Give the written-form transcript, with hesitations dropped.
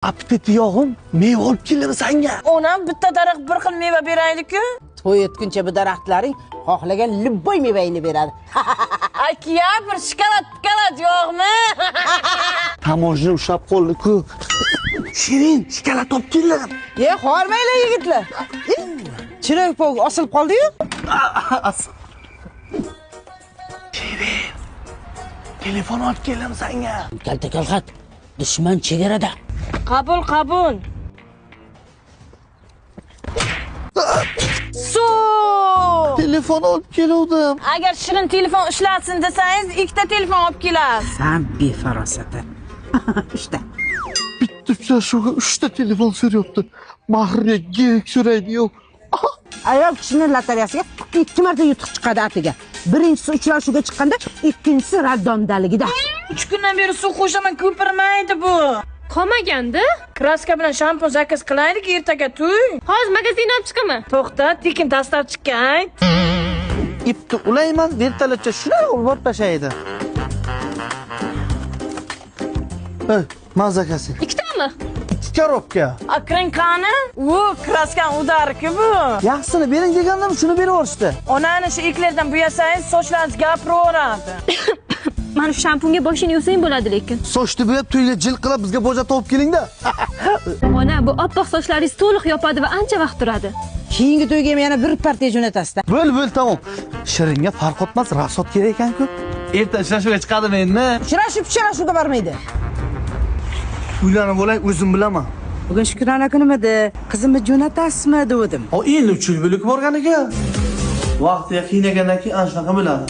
Apetiti yo'g'im, meva olib keldim senga. Onam bitta daraxt bir xil meva beraylik-ku. To'y etguncha bu daraxtlaring xohlagan libboy mevangni beradi. Aka, bir shokolad yo'qmi? Tamojni ushlab qoldi-ku. Shirin, shokolad olib keldim. Hormanglar yigitlar. Chiroq pog osilib qoldi-yu. Shirin. Telefon olib keldim senga. Kalta kalxat. Dushman chegarada. Qabul. Telefon olib keldim. Agar Shirin telefon ishlatsin desangiz, ikkita telefon olib kelasiz. Sen befarosatda. İşte. Bitta uchrashuvga 3 ta telefon so'rayapti. Mahrga gerek so'raydi yo'q. Ayol kishining lotereyasiga 2 marta yutuq chiqadi atiga. Birinchisi uchrashuvga chiqqanda, ikkinchisi raddomdaligida. 3 kundan beri suv qo'shaman, ko'pirmaydi bu. Qolmaganda? Kraska bilan shampun zakaz qilaylik ertaga to'y. Hozir magazindan olib chiqaman. To'xta, tekin dasturchiga ayt. Ipni ulayman, vertolyotga shunday urib tashlaydi. Mazakasi. Ikkitami? 2 korobka. Akring qani? Kraskan udarki bu. Yaxsini bering degandim, shuni berib yuborishdi. Onani shu iklerdan bo'yasangiz sochlaringiz gapiraveradi. Mana shu shampunga boshini yuvsang bo'ladi lekin. Sochni bo'yab to'yga jil qilib bizga boja topib keling-da. Ona, bu oppoq sochlaringiz to'liq yopadi va ancha vaqt turadi. Keyingi to'yga yana bir partiya jo'natasizda. Bo'l, tamom. Shiringa farq etmas, rasot kerak ekan-ku. Erta uchrashuvga chiqadimi endi? Uchrashuvga bormaydi. Uylanib bo'lay, o'zim bilaman. Bugun Shukrona kunimidi. Qizimni jo'natasizmi dedim. Endi 3 yil bo'lib borgan ekan. Vaqtiga qiynagandan keyin ana shunaqa bo'ladi.